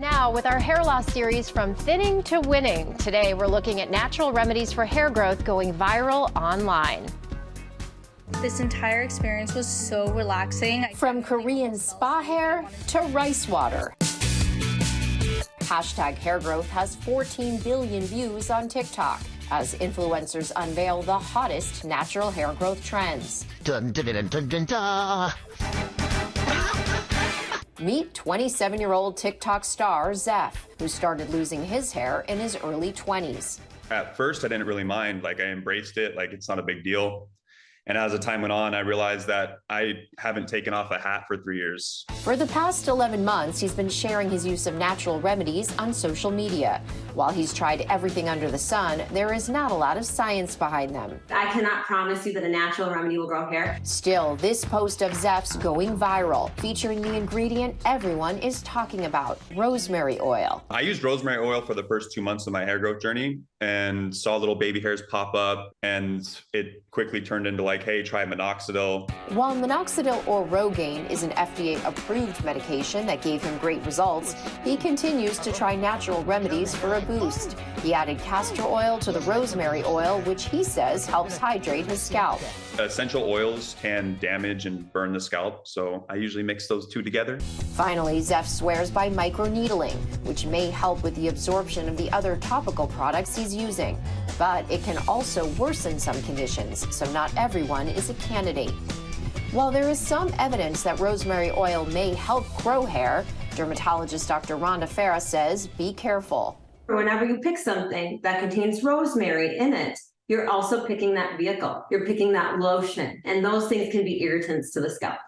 Now, with our hair loss series From Thinning to Winning, today we're looking at natural remedies for hair growth going viral online. This entire experience was so relaxing. From Korean spa hair to rice water. Hashtag hair growth has 14 billion views on TikTok as influencers unveil the hottest natural hair growth trends. Dun, dun, dun, dun, dun, dun. Meet 27-year-old TikTok star Zeph, who started losing his hair in his early 20s. At first, I didn't really mind. I embraced it. It's not a big deal. And as the time went on, I realized that I haven't taken off a hat for 3 years. For the past 11 months, he's been sharing his use of natural remedies on social media. While he's tried everything under the sun, there is not a lot of science behind them. I cannot promise you that a natural remedy will grow hair. Still, this post of Zeph's going viral, featuring the ingredient everyone is talking about, rosemary oil. I used rosemary oil for the first 2 months of my hair growth journey and saw little baby hairs pop up, and it quickly turned into hey, try minoxidil. While minoxidil or Rogaine is an FDA-approved medication that gave him great results, he continues to try natural remedies for a boost. He added castor oil to the rosemary oil, which he says helps hydrate his scalp. Essential oils can damage and burn the scalp, so I usually mix those two together. Finally, Zeph swears by microneedling, which may help with the absorption of the other topical products he's using. But it can also worsen some conditions, so not everyone is a candidate. While there is some evidence that rosemary oil may help grow hair, dermatologist Dr. Rhonda Farah says be careful. Whenever you pick something that contains rosemary in it, you're also picking that vehicle. You're picking that lotion, and those things can be irritants to the scalp.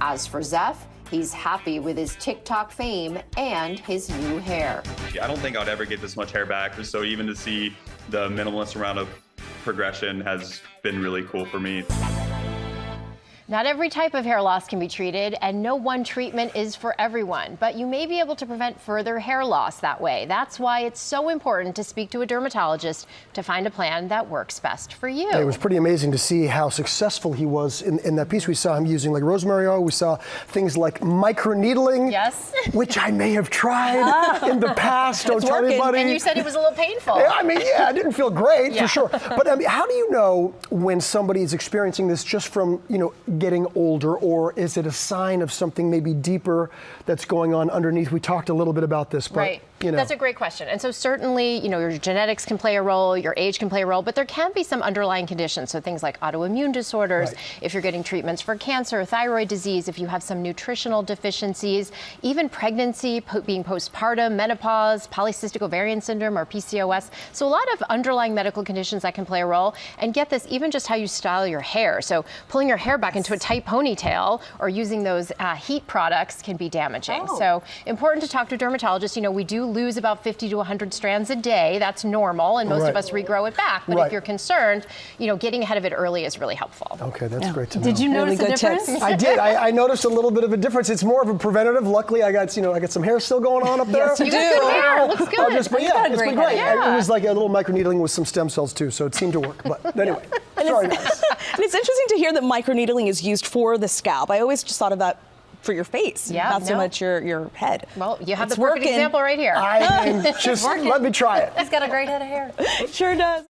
As for Zeph, he's happy with his TikTok fame and his new hair. I don't think I'd ever get this much hair back, so even to see the minimalist amount of progression has been really cool for me. Not every type of hair loss can be treated, and no one treatment is for everyone, but you may be able to prevent further hair loss that way. That's why it's so important to speak to a dermatologist to find a plan that works best for you. It was pretty amazing to see how successful he was in that piece. We saw him using rosemary oil. We saw things like microneedling, yes, which I may have tried in the past. Don't tell anybody. And you said it was a little painful. Yeah, it didn't feel great for sure. But how do you know when somebody is experiencing this just from, getting older, or is it a sign of something maybe deeper that's going on underneath? We talked a little bit about this, but right. That's a great question. And so certainly, your genetics can play a role, your age can play a role, but there can be some underlying conditions. So things like autoimmune disorders, if you're getting treatments for cancer, thyroid disease, if you have some nutritional deficiencies, even pregnancy, being postpartum, menopause, polycystic ovarian syndrome, or PCOS. So a lot of underlying medical conditions that can play a role. And get this, even just how you style your hair. So pulling your hair back into a tight ponytail or using those heat products can be damaging. So important to talk to a dermatologist. We do lose about 50 to 100 strands a day. That's normal, and most of us regrow it back. But if you're concerned, getting ahead of it early is really helpful. Okay, that's great to know. Did you notice a difference? I did. I noticed a little bit of a difference. It's more of a preventative. Luckily, I got some hair still going on up there. Yes, you do. Good hair. It looks good. It's been great. It was like a little microneedling with some stem cells too, so it seemed to work. But anyway, sorry, guys. And it's interesting to hear that microneedling is used for the scalp. I always just thought of that for your face, not so much your head. Well, you have the perfect example right here. Just let me try it. He's got a great head of hair. Sure does.